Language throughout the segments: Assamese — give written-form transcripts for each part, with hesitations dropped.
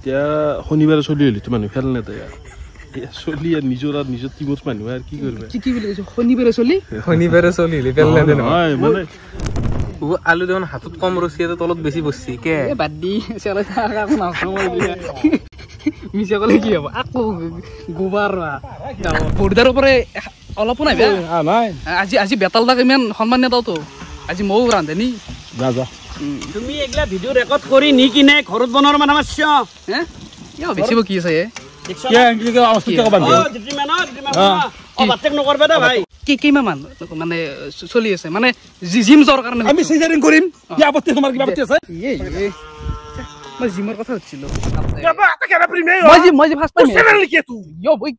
এতিয়া শনিবাৰে চলি হলি তো মানুহ খেল নেতা চলি আৰ নিজৰ টিমত মানুহ আৰ কি কৰবে কি বলি শনিবাৰে চলি হলি খেল নেতা নহয় মানে ও আলু দেখোন হাতত কম রসি আছে তলত বেশি বসছি কে বাদ দি চলে থাকা কোন মিছা কলে কি হবো আকো গোবার বৰ্ডাৰ উপরে অলপ নাই নাই আজি বেতালদাক ইমান সন্মান নেদাও তো আজি মও ৰান্ধেনি যা তুমি এগলা ভিডিও ৰেকৰ্ড কৰি নি কিনে ঘৰত বনৰ মানে মাছ হে ইয়া বেছি কি আছে কি অস্তিত্ব কবা বাচ্চাক নকৰবে দে ভাই কিমান মানে চলি আছে মানে জিম জৰ কাৰণে আমি সিজাৰিং কৰিম কি আপত্তি তোমাৰ কি আপত্তি আছে মই জিমৰ কথা হচ্ছিল বাবা আটা কেন প্রিমিয়ার মই যে ফার্স্ট টাইম সেভেন লিখে তুই ইয়ো বই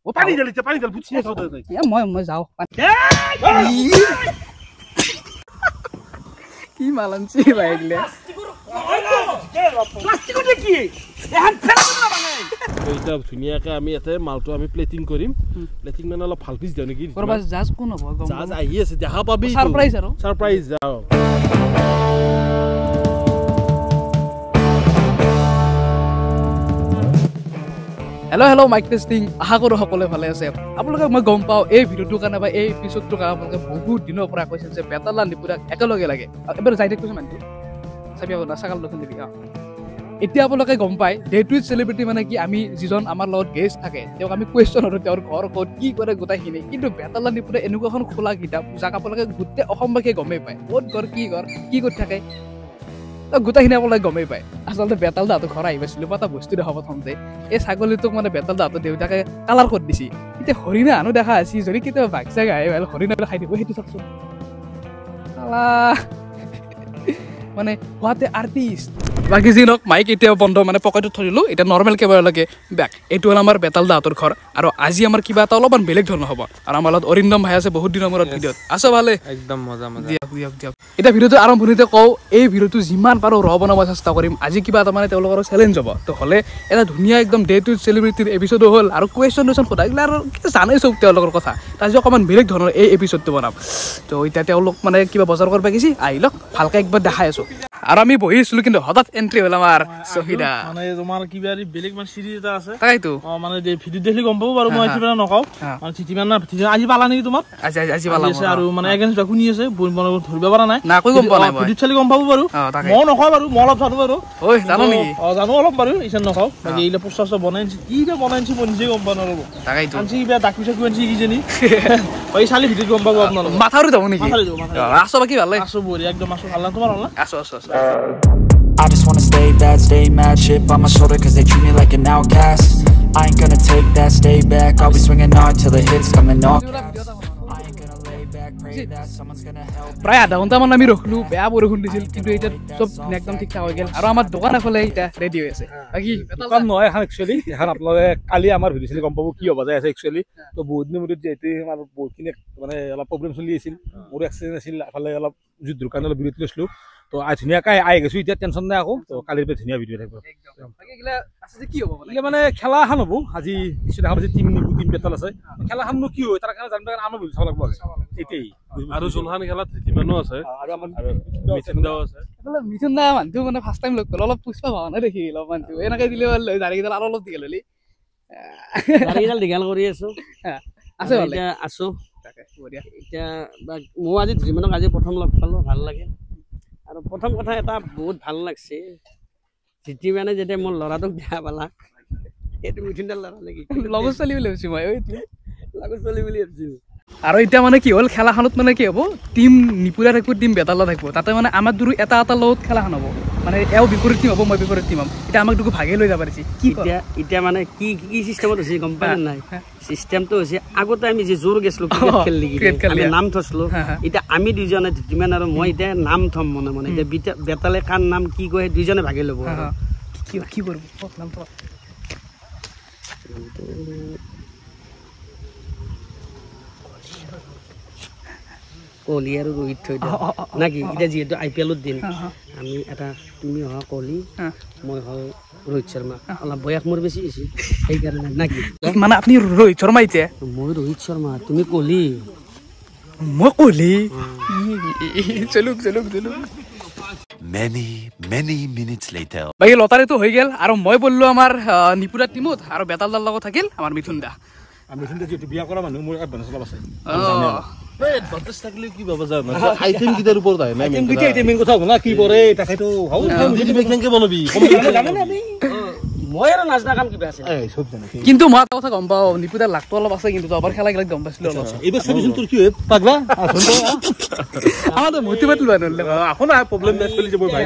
ও পানি জল বুঝছিস মই যাও কি মালানছি বাইগলে প্লাস্টিক কি এখন ফেলা না মানে এইটা ধুনিয়াকে আমি এতে মালটো আমি প্লেটিং কৰিম প্লেটিং মানে অলপ ভাল পিস দিও নেকি কৰবা জাজ কোন হ'ব গম জাজ আহি আছে দেখা পাবি সারপ্রাইজ যাও হেল্ল মাইক টেষ্টিং আশা কৰো সকলোৱে ভালে আছে আপোনালোকে মই গম পাওঁ এই ভিডিঅ'টোৰ কাৰণে বা এই এপিছডটোৰ কাৰণে আপোনালোকে বহুত দিনৰ পৰা কৈছিল যে বেতাল নিপুৰা একেলগে লাগে এবাৰ যাই থাকোঁ মানুহটো চাবি আকৌ নাচাকাল দেখোন দিবি এতিয়া আপোনালোকে গম পায় ডে টু চেলিব্ৰিটি মানে কি আমি যিজন আমাৰ লগত গেষ্ট থাকে তেওঁক আমি কুৱেশ্যন কৰোঁ তেওঁৰ ঘৰ ক'ত কি কৰে গোটেইখিনি কিন্তু বেতাল নিপুৰা এনেকুৱা এখন খোলা কিতাপ যাক আপোনালোকে গোটেই অসমবাসীয়ে গমেই পায় ক'ত ঘৰ কি কৰি থাকে গোটেইখিনি আপোনালোকে গমেই পায় আচলতে বেতাল দাহঁতৰ ঘৰ আহি পাইছিলোঁ এটা বস্তু দেখা প্ৰথমতে এই ছাগলীটোক মানে বেতাল দাহঁতৰ দেউতাকে কালাৰ কৰি দিছে এতিয়া হৰিণা আনো দেখা আছে যদি কেতিয়াবা বাঘ চাগ আহে হৰিণা খাই দিব সেইটো চাওকচোন মানে হোৱাতে আৰ্টিষ্ট বাকী যি নহওক মাইক এতিয়া বন্ধ মানে পকেটত থৈ দিলোঁ এতিয়া নৰ্মেল কেমেৰালৈকে বেক এইটো হ'ল আমাৰ বেতাল দাহঁতৰ ঘৰ আৰু আজি আমাৰ কিবা এটা অলপমান বেলেগ ধৰণৰ হ'ব আৰু আমাৰ লগত অৰিন্দম ভাই আছে বহুত দিনৰ মূৰত ভিডিঅ'ত আছো ভালে একদম মজা দিয়ক এতিয়া ভিডিঅ'টো আৰম্ভণিতে কওঁ এই ভিডিঅ'টো যিমান পাৰোঁ বনাব চেষ্টা কৰিম আজি কিবা এটা মানে তেওঁলোকৰ চেলেঞ্জ হ'ব তো হ'লে এটা ধুনীয়া একদম ডে টু চেলিব্ৰিটিৰ এপিছডো হ'ল আৰু কুৱেশ্যন সোধাগিলা আৰু জানেই চব তেওঁলোকৰ কথা তাৰ আজি অকণমান বেলেগ ধৰণৰ এই এপিছডটো বনাম তো এতিয়া তেওঁলোক মানে কিবা বজাৰ কৰিব গৈছে আহি লওক ভালকৈ একবাৰ দেখাই আছোঁ আৰু আমি বহি আছিলোঁ কিন্তু হঠাৎ এন্ট্ৰি হ'ল আমাৰ শহীদা মানে তোমাৰ কিবা বেলেগ মানে সিৰিজ এটা আছে তাইতো মানে ভিডিঅ দেখলি গম পাব বাৰু মই এইটো নকওঁ মানে চিটিমান না আজি পালা নেকি তোমাৰ আজি পালা আৰু মানে এগেইনষ্ট শুনি আছে ধৰিব পৰা নাই না কৈ গম পোৱা নাই ভিডিঅ চালি গম পাব বাৰু মই নকওঁ বাৰু মই অলপ জানো বাৰু ঐ জানো নেকি জানো অলপ বাৰু ইছান নকওঁ বাকি এইলে পোষ্টাৰ বনাইছি কি বনাইছি মই নিজে গম পোৱা নৰব তাকেইতো আনছি কিবা ডাকি চাকি আনছি কিজনী ওই চালি ভিডিঅ গম পাব আপোনালোক মাথাউৰি যাব নেকি আছো বাকি ভালে আছো বৰি একদম আছো ভাল তোমাৰ হ'ল না আছো I just wanna stay bad, stay mad, chip on my shoulder cause they treat me like an outcast. I ain't gonna take that, stay back, I'll be swinging hard till the hits coming off. I ain't gonna lay back, pray that someone's gonna help. প্ৰায় আধা ঘণ্টামান আমি ৰখিলোঁ বেয়া বৰষুণ দিছিল কিন্তু এতিয়া চব একদম ঠিক ঠাক হৈ গ'ল আৰু আমাৰ দোকান এফালে এতিয়া ৰেডি হৈ আছে বাকী দোকান নহয় এখন একচুৱেলি এখন আপোনালোকে কালি আমাৰ ভিডিঅ' চালি গম পাব কি হ'ব যায় আছে একচুৱেলি তো বহুত দিনৰ মূৰত যিহেতু আমাৰ বহুতখিনি মানে অলপ প্ৰব্লেম চলি আছিল মোৰ এক্সিডেণ্ট আছিল এফালে অলপ যুদ্ধৰ কাৰণে অলপ বিৰতি লৈছিলোঁ তো ধুনীয়াকৈ আহি গৈছোঁ এতিয়া টেনশ্যন নাই আকৌ তো কালিৰ পৰা ধুনীয়া ভিডিঅ' থাকিব মানে খেলা এখন হ'ব আজি নিশ্চয় দেখা পাইছে টিম বেতাল আছে খেলাখননো কি হয় তাৰ কাৰণে জানিব কাৰণে আমাৰ চাব লাগিব এতিয়াই আৰু যোনখন খেলাত কিমানো আছে আৰু আমাৰ মিথুনদাও আছে মিথুনদা মানুহটো মানে ফাৰ্ষ্ট টাইম লগ পালোঁ অলপ পুষ্পা ভাও নাই দেখি অলপ মানুহটো এনেকৈ দিলে দাড়িকেইডাল আৰু অলপ দীঘল হ'লি দাড়িকেইডাল দীঘল কৰি আছোঁ আছে এতিয়া আছোঁ এতিয়া মই আজি ধুনীমানক আজি প্ৰথম লগ পালোঁ ভাল লাগে আৰু প্ৰথম কথা এটা বহুত ভাল লাগছে জিতি মানে যেতিয়া মোৰ ল'ৰাটোক দেখা পালা সেইটো মিথুনদাৰ ল'ৰা নেকি লগৰ ছোৱালী বুলি ভাবিছোঁ মই লগৰ ছোৱালী বুলি ভাবিছোঁ আৰু এতিয়া মানে কি হ'ল খেলাখনত মানে কি হ'ব টিম নিপুৰা থাকিব টিম বেতালা থাকিব তাতে মানে আমাৰ দুৰো এটা লগত খেলাখন হ'ব মানে এওঁ বিপৰীত টিম হ'ব মই বিপৰীত টিম হ'ম এতিয়া আমাক দুকো ভাগে লৈ যাব পাৰিছে কি এতিয়া মানে কি চিষ্টেমত হৈছে গম পাই নাই চিষ্টেমটো হৈছে আগতে আমি যে জোৰ গৈছিলোঁ ক্ৰিকেট খেলি নাম থৈছিলোঁ এতিয়া আমি দুইজনে যিমান আৰু মই এতিয়া নাম থম মনে মনে এতিয়া বেতালে কাৰ নাম কি কয় দুইজনে ভাগে ল'ব কি কৰিব নাম থ কোহলি আৰু ৰোহিত থৈ দিওঁ নাকি এতিয়া যিহেতু IPL-ৰ দিন আমি এটা তুমি হোৱা কোহলি মই হ'ল ৰোহিত শৰ্মা অলপ বয়স মোৰ বেছি হৈছে সেইকাৰণে নাকি মানে আপুনি ৰোহিত শৰ্মা এতিয়া মই ৰোহিত শৰ্মা তুমি কোহলি মই কোহলি চলুক many minutes later. বাকী লটাৰীটো হৈ গেল আৰু মই বললো আমাৰ নিপুৰা টিমত আৰু বেতালদাৰ লগত থাকিল আমাৰ মিথুন দা আমি চিন্তা যেটো বিয়া কৰা মানুহ মোৰ এডভান্স অলপ আছে এডভান্টেজ থাকিলে কি বাবা জানা আইটেম কিটাৰ ওপৰত আহে নাই আইটেম কিটা আইটেম কথা হ'ব না কি কৰে তাকেতো হাউ যদি কেনেকে বনাবি জানেনে আমি মই আৰু নাজনা কাম কিবা আছে এই সব জানে কিন্তু মই এটা কথা গম পাওঁ নিপুদাৰ লাখটো অলপ আছে কিন্তু আবাৰ খেলা গিলাক গম পাইছিলো অলপ এইবাৰ চাবিচোন তোৰ কি হয় পাগলা আমাৰতো মটিভেট লোৱা নহ'লে এখন আ প্ৰব্লেম নাই চলি যাব ভাই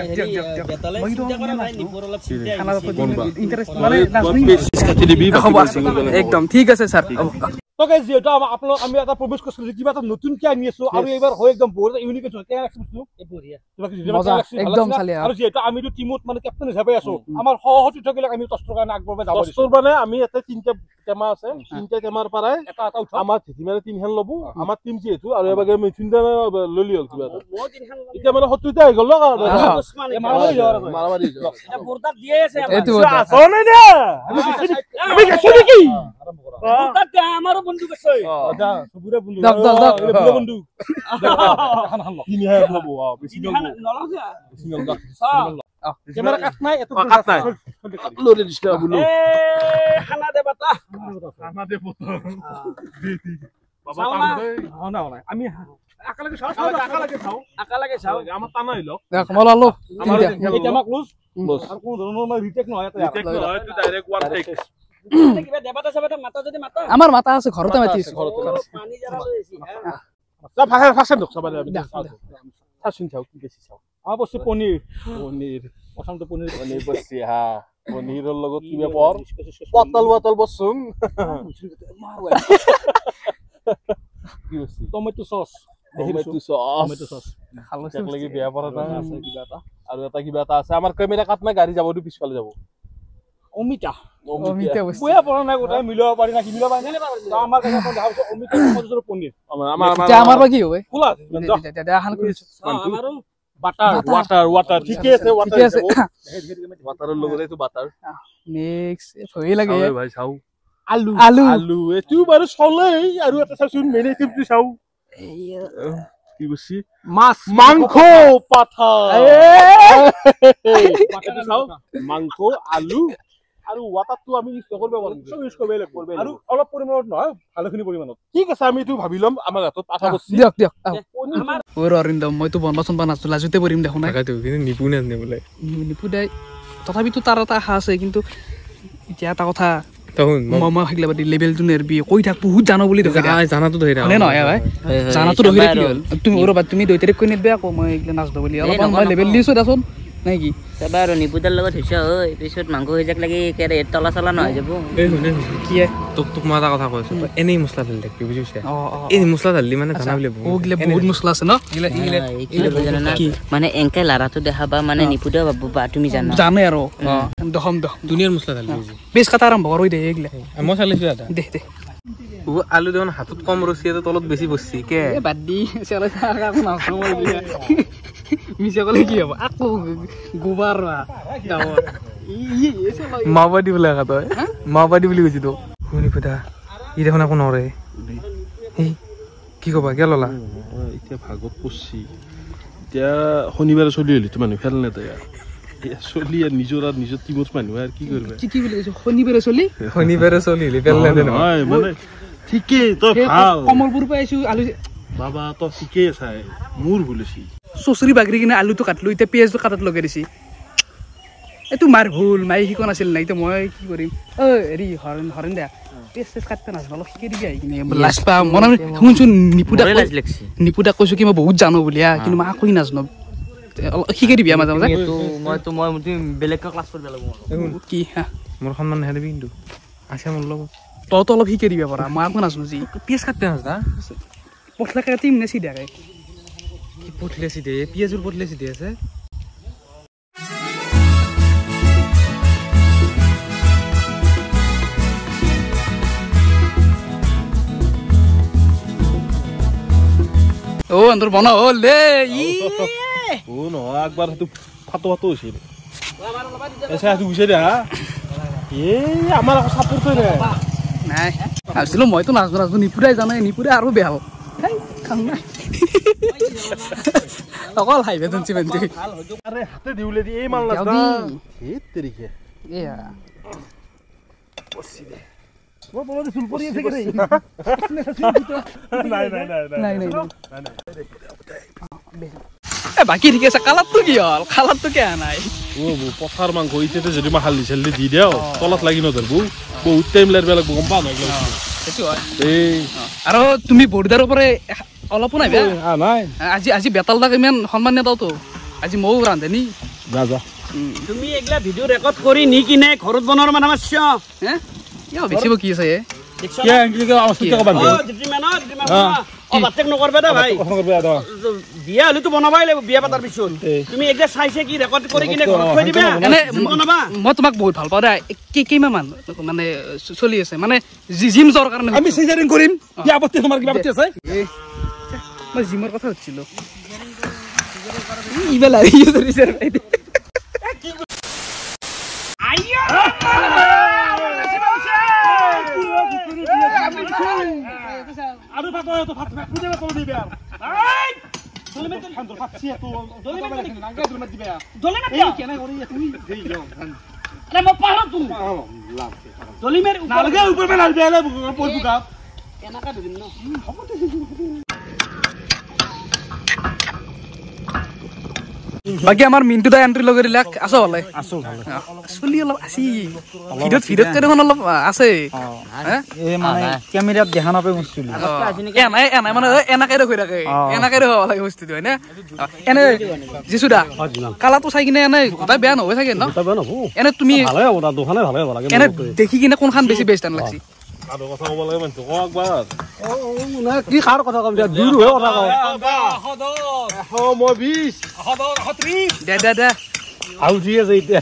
বেতালে চিন্তা কৰা নাই নিপৰ অলপ চিন্তা খানাৰ প্ৰতি ইণ্টাৰেষ্ট মানে নাজনি কাটি দিবি একদম ঠিক আছে ছাৰ তোকে যেটো আপোনালোক আমি এটা প্ৰবেশ কৰিছিলো কিবা এটা নতুন কি আনি আছো আৰু এইবাৰ হয় একদম বহুত ইউনিক আছে কেনে লাগছে এই বঢ়িয়া মজা একদম চালি আৰু যেটো আমিটো টিমত মানে কেপ্টেইন হিচাপে আছো আমাৰ সহযোগী থাকিলে আমি টষ্টৰ কাৰণে আগবঢ়াই যাব টষ্টৰ মানে আমি এটা তিনটা টেমা আছে তিনটা টেমাৰ পৰাই এটা এটা উঠা আমাৰ মানে তিনখান ল'ব আমাৰ টিম যিহেতু আৰু এবাগে মিথুনদা ললি হ'ল কিবা মই তিনখান এতিয়া মানে 70টা হৈ গ'ল উসমান মাৰামাৰি এটা বৰ্ডাত দিয়ে আছে এইটো নাই না আমি গেছো নেকি বৰ্ডাত আমাৰো বন্দুক আছে দা সবুৰে বন্ধু দক দক দক বুঢ়া বন্ধু খান খান তিনিহে ল'ব বেছি তিনখান নলওঁ যা সিঙ্গল দা কেমেৰা কাট নাই এটো কাট নাই লৰি দিছলা বুলো এ খানা দে বাতা খানা দে পুত বাবা চাও না। না না আমি একেলগে চাও আকালাগে চাও আমাৰ টানা হইল দেখ মই লালো আমাৰ এই কেমা ক্লোজ বস আৰু কোন ধৰণৰ মই ৰিটেক নহয় এটা টেক নহয় তু ডাইৰেক্ট ওৱান টেক কিবা দেবাতা চাবাতা মাতা যদি মাতা আমাৰ মাতা আছে ঘৰতে মাতিছো পানী জাৰা লৈ আছি যা ফাছে দক চাবা আমি চাচোন চাও কি বেছি চাও আমাৰ বস্তু পনীৰ প্ৰথমটো পনীৰ বছি হা পনীৰৰ লগত কিবা পৰ পাতল বসুন কি বছি টমেটো সস টমেটো সস খালছে লাগি বেয়া পৰা আছে কিবা এটা আৰু এটা কিবা এটা আছে আমাৰ কেমেৰা কাট নাই গাড়ী যাব দু পিছফালে যাব অমিতা অমিতা বস্তু বয়া পৰা নাই গোটাই মিলাব পাৰি না কি মিলাব পাৰি না আমাৰ কাছে দেখাবছো অমিতা মজুৰ পনীৰ আমাৰ বা কি হয় খোলা দেখান কৰিছো আমাৰো water ঠিকে আছে ঠিকে আছে waterৰ লগত এইটো বাটাৰ নেক্সট ভয় লাগে ভাই চাও আলু আলু এটো বাৰু চলেই আৰু এটা চাচোন মেইন আইটেমটো চাও কি বছি মাংস পাঠা পাঠাটো চাও মাংস আলু আৰু ওয়াটাৰটো আমি ইউজ কৰিব পাৰো সব ইউজ কৰিব লাগিব আৰু অলপ পৰিমাণত নহয় ভালখিনি পৰিমাণত ঠিক আছে আমি এইটো ভাবি লম আমাৰ হাতত পাঠা বছি দিয়ক ওৰ অৰিন্দম মইতো বনবাচন বা নাচো লাজুতে পৰিম দেখোন নাই কিন্তু নিপুণ আছে বোলে নিপুদাই তথাপিতো তাৰ এটা আশা আছে কিন্তু এতিয়া এটা কথা তখন মই শিকলে বাদি লেভেলটো নেৰবি কৈ থাক বহুত জানো বুলি দেখি জানাটো ধৰি হয়নে নহয় ভাই জানাটো ধৰি কি হ'ল তুমি ওৰ বাদ তুমি 2 তাৰিখ কৈ নেদবে আকৌ মই এইগলা নাচ দবলি অলপ মই লেভেল দিছো দাচোন নাই কি এবাৰ নিপুদাৰ লগত হৈছে ঐ পিছত মাংস হৈ যাক লাগি কেৰে তলা চলা নহয় যাব এই শুনে কি তোক মই এটা কথা কৈছো এনেই মছলা ঢালি দেখবি বুজিছে এই মছলা ঢালি মানে জানা বুলি ওগলে বহুত মছলা আছে ন মানে এংকে লাৰাটো দেখাবা মানে নিপুদা বাবু বা তুমি জানা জানে আৰু দহম দুনিয়াৰ মছলা ঢালি বেছ কাটা আৰম্ভ কৰি দে এইগলা মই চালিছো দাদা দে ও আলু দেখোন হাতত কম ৰছি আছে তলত বেছি বসছি কে এ বাদ দি চেলা থাকা কোন আছে মই দিয়া মিছা কলে কি হ'ব আকৌ গোবাৰ গাঁৱত মাওবাদী বোলে আকা তই মাওবাদী বুলি কৈছি তো শুনি পতা ই দেখোন আকৌ নৰে কি কবা কে ললা এতিয়া ভাগত পছি এতিয়া শনিবাৰে চলি হলি তো মানুহ খেল নেতা চলি নিজৰ টিমত মানুহ আৰু কি কৰিবা কি বুলি কৈছো শনিবাৰে চলি হলি খেল নেতা নহয় মানে ঠিকে তো ভাল কমলপুৰ পাইছো আলু বাবা তো ঠিকে চাই মোৰ ভুলছি চচৰি বাগৰি কিনে আলুটো কাটলো এতিয়া পিয়াজটো কাটাত লগাই দিছি এইটো মাৰ ভুল মাই শিকোৱা নাছিল নাই এতিয়া মই কি কৰিম হেৰি হৰেন দে পেষ্ট কাটতে নাজানো অলপ শিকাই দিবি আহি কিনে লাজ পাম মনে শুনছো নিপুদাক কৈছো কি মই বহুত জানো বুলি কিন্তু মই আকৌ নাজানো শিকাই দিবি মাজে মাজে মই বেলেগ ক্লাছ কৰিব লাগিব কি মোৰ সন্মান নেহেদিবি কিন্তু আছে মোৰ লগত তইতো অলপ শিকাই দিবি পাৰা মই আকৌ নাজানো যি পিয়াজ কাটতে নাজা পঠলা কাটিম নে চিধাকে কি পঠলে চিধে পিয়াজৰ পঠলে চিধে আছে ও অন্তর বনা হল দে ও ন একবার তো ফাটো হইছিল এসে তুই বুঝে দে আমার সাপোর্ট কই রে নাই আসলে মই তো নাচব নিপুরাই জানাই নিপুরা আরো বেয়া হব খাম না অকল হাইবে ধনছি মানে আরে হাতে দিউলে দি এই মানলাস না হেত তেরিকে এয়া পসি দে মই বলতে চুল পরি আছে রে নাই বাকি ঠিক আছে কালারটো কি হল খালারটো কে নাই ও পথার মাংস ইতেতে যদি মা হালি চালি দি দেও তলত লাগি নধরবো বহুত টাইম লাগবে লাগব গম পা না সেইটো হয় এই আৰু তুমি বৰ্ডাৰ ওপৰে অলপো নাই বে নাই আজি বেতালদাক ইমান সন্মান নেদাও তো আজি মও ৰান্ধেনি যা তুমি এগলা ভিডিও ৰেকৰ্ড কৰি নি কিনে ঘৰত বনোৱাৰ মানে মাছ হে ইয়া বেছিব কি আছে কে কি অস্তিত্ব কবা ও জিটিমেন ও বাতেক নকৰবে দে ভাই বিয়া হলি তো বনাবাই লাগিব বিয়া পাতাৰ পিছত তুমি এগলা চাইছে কি ৰেকৰ্ড কৰি কিনে ঘৰত থৈ দিবা এনে বনাবা মই তোমাক বহুত ভাল পাওঁ দে কেইমাহ মানে চলি আছে মানে জিম যোৱাৰ কাৰণে আমি সিজাৰিং কৰিম কি আপত্তি তোমাৰ কি আপত্তি আছে মই জিমৰ কথা হচ্ছিলো ইবেলা ইউ ধৰিছে আরে পাতো তো ফাট ফুটে তো দিবে আই দলে খান্দর ফাটছি তো দলে নাঙ্গা দলে দিবে দলে এই কেন করি তুমি দেই যাও আরে মই পাহৰ তুমি দলিমেৰ নালগে উপৰ মে নালবে না পৰ বুকা এনাকা দিম ন বাকি আমাৰ মিন্টু দা এন্ট্ৰি লগৰি লাক আছো ভালে চলি অলপ আছি ভিডিঅ'ত কেনেখন অলপ আছে এই মানে ক্যামেৰাত দেখা নাপাই মুস্কিল এনাই মানে এনাকে দেখি থাকে এনাকে দেখুৱাব লাগে বস্তুটো হয় না এনে যিছুদা কালাটো চাই কিনে এনে গোটাই বেয়া নহয় চাগে ন এনে তুমি ভালে হ'ব না দোকানে ভালে হ'ব লাগে এনে দেখি কিনে কোনখান বেছি বেষ্ট টান লাগছি আৰু কথা ক'ব লাগে মানে ক একবাৰ না কি খাৰ কথা কম দূৰ হৈ কথা কম মই 20 দে আউ দি আছে এতিয়া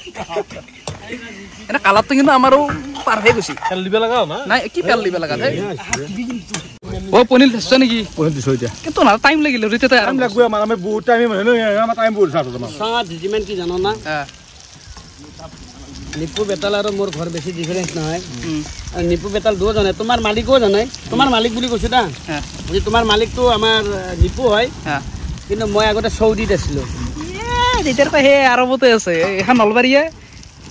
এনে কালাৰটো কিন্তু আমাৰো পাৰ হৈ গৈছে খেল দিব লগা না নাই কি পেল দিব লগা ও পনিল থৈছ নেকি পঢ়ি দিছো এতিয়া কিন্তু না টাইম লাগিল ৰিতে টাইম লাগবে আমাৰ আমি বহুত টাইম মানে আমাৰ টাইম বহুত চাটো তোমাৰ সাত জিটিমেন কি জানো না নিপু বেতাল আৰু মোৰ ঘৰ বেছি ডিফাৰেন্স নহয় নিপু বেতাল দুও জানে তোমাৰ মালিকও জানে তোমাৰ মালিক বুলি কৈছো দা যে তোমাৰ মালিকটো আমাৰ নিপু হয় কিন্তু মই আগতে সৌদিত আছিলো এতিয়াৰ পৰা সেই আৰবতে আছে এখন নলবাৰীয়ে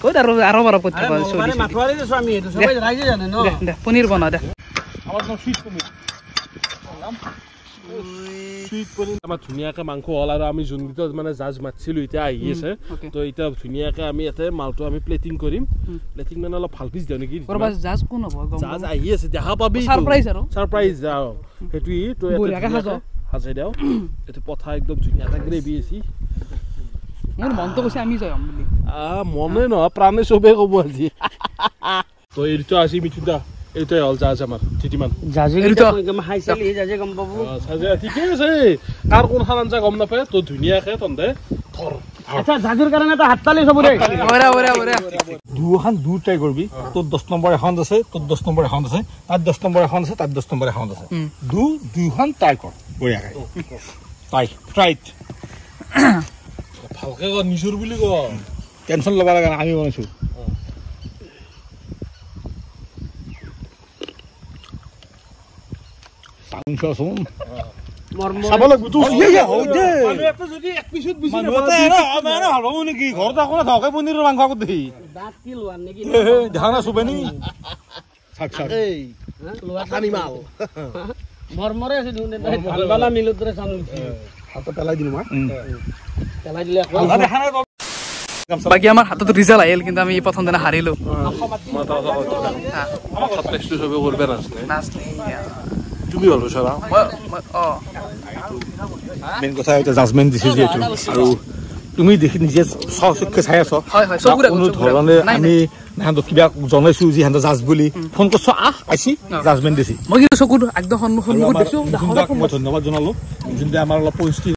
ক'ত আৰু বৰফ ক'ত থকা মানে মাথুৱাৰী দিছো আমি এইটো সবাই ৰাইজে জানে ন দে পনীৰ বনা দে আমাৰ নাম সুইট পনীৰ সুইট পনীৰ আমাৰ ধুনীয়াকৈ মাংস হ'ল আৰু আমি যোনকেইটা মানে জাজ মাতিছিলোঁ এতিয়া আহি আছে তো এতিয়া ধুনীয়াকৈ আমি ইয়াতে মালটো আমি প্লেটিং কৰিম প্লেটিং মানে অলপ ভাল পিচ দিওঁ নেকি জাজ কোন হ'ব জাজ আহি আছে দেখা পাবি সাৰপ্ৰাইজ আৰু সাৰপ্ৰাইজ যাওঁ সেইটোৱেই তো সাজাই দিওঁ এইটো পঠা একদম ধুনীয়াকৈ গ্ৰেভি আছে মোৰ মনটো কৈছে আমি যাম বুলি মনে নহয় প্ৰাণে চবেই ক'ব আজি তো এইটো আছে মিঠুদা এইটোৱে হ'ল জাজ আমাৰ তিতিমান জাজে গম পাব ঠিকে আছে কাৰ কোনখন আঞ্জা গম নাপায় তো ধুনীয়াকৈ তন্দে ধৰ আচ্ছা জাজুৰ কাৰণে এটা হাততালি চবৰে দুখন দু ট্ৰাই কৰিবি তোৰ 10 নম্বৰ এখন আছে তোৰ 10 নম্বৰ এখন আছে তাত 10 নম্বৰ এখন আছে তাত 10 নম্বৰ এখন আছে দুখন ট্ৰাই কৰ বঢ়িয়াকৈ ট্ৰাইট ভালকৈ ক নিজৰ বুলি ক টেনশ্যন ল'ব লগা নাই আমি বনাইছো চাব লাগিব তো নেকি ঘৰত আকৌ ধকে পনীৰৰ মাংস আগত দেখি দেখা না চুবে নি মৰমৰে আছে ভালবালা মিলত দৰে চান পেলাই দিলো মই পেলাই দিলে বাকী আমাৰ হাতত ৰিজাল্ট আহিল কিন্তু আমি প্ৰথম দিনা হাৰিলো চবে কৰবে নাচনে তুমি ভাল পাইছা মেইন কথা এটা জাজমেণ্ট দিছে যিহেতু আৰু তুমি দেখি নিজে চকুৰে চাই আছ কোনো ধৰণে আমি সিহঁতক কিবা জনাইছো যি সিহঁতৰ জাজ বুলি ফোন কৰিছো আইছি জাজমেণ্ট দিছে মই কিন্তু চকুৰ একদম সন্মুখত দেখিছো মই ধন্যবাদ জনালো যোনটো আমাৰ অলপ পৰিস্থিতি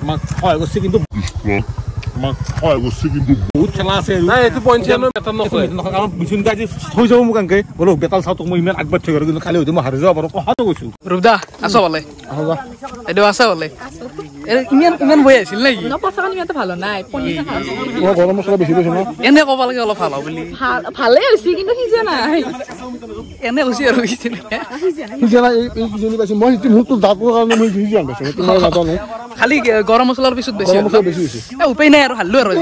আমাক সহায় কৰিছে কিন্তু বহুত খেলা আছে থৈ যাব মোক এনেকে বোলো বেতাল চাওঁ তোক মই ইমান আগবাঢ়ি থৈ গলো কিন্তু খালি হয়তো মই হাৰি যাব পাৰো কথাটো কৈছো ৰূপদা আছ ভালে এইটো আছে ভালে ইমান বৈ আছিল নেকি নপচাখন ইমানটো ভাল নাই পনীৰ ভাল গৰম মছলা বেছি কৈছে ন এনে ক'ব লাগে অলপ ভাল হ'ব বুলি ভালে হৈছে কিন্তু সিজা নাই এনে হৈছে আৰু মই মোৰতো দাঁতৰ কাৰণে মই সিজি আনিছো তোমাৰ নাজানো খালি গৰম মছলাৰ পিছত বেছি গৰম মছলা বেছি হৈছে উপায় নাই আৰু হাল্লো আৰু